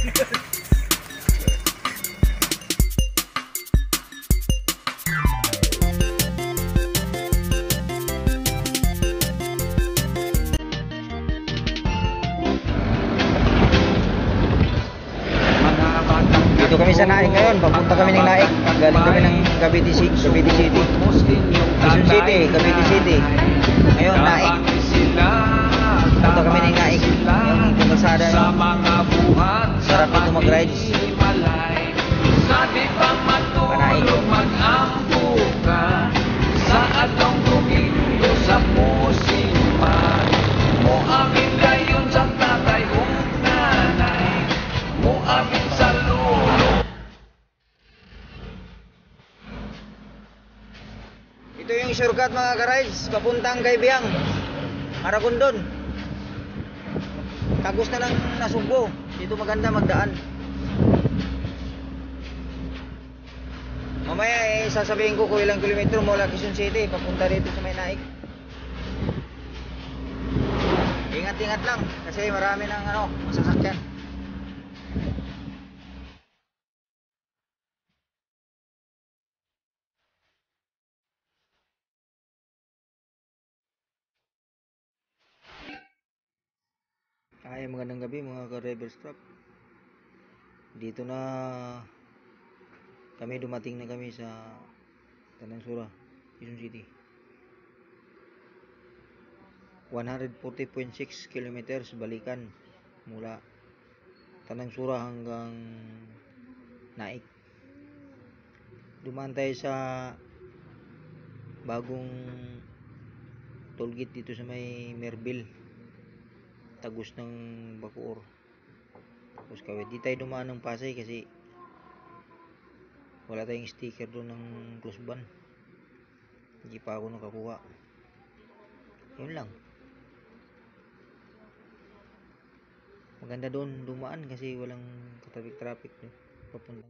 Dito kami sa Naik ngayon, papunta kami ng Naik. Galing kami ng Cavite City, Quezon City, Cavite City. Ngayon Naik. Papunta kami ng Naik. Yung kalsada yung sarap dito mag-rides. Panaik. Sa atong domingo sa musiman mo amin dayon sa tatay ug nanay mo amin sa lolo. Ito yung shortcut mga ka-rides papuntang Kaibiyang, Maragondon. Tagos na lang Nasugbo. Dito maganda magdaan. Mamaya sasabihin ko kung ilang kilometro mula Quezon City papunta dito sa may Naik. Ingat-ingat lang kasi marami ng masasakyan. Ay, magandang gabi mga ka-Rebels Truck. Dito na kami, dumating na kami sa Tanansura, Quezon City. 140.6 kilometers balikan mula Tanansura hanggang Naik. Dumaan tayo sa bagong tollgate dito sa may Merville, tagos ng Bacoor. Tapos kawit, di tayo dumaan ng Pasay kasi wala tayong sticker doon ng close ban. Hindi pa ako nakakuha. Yun lang. Maganda doon dumaan kasi walang traffic papuntang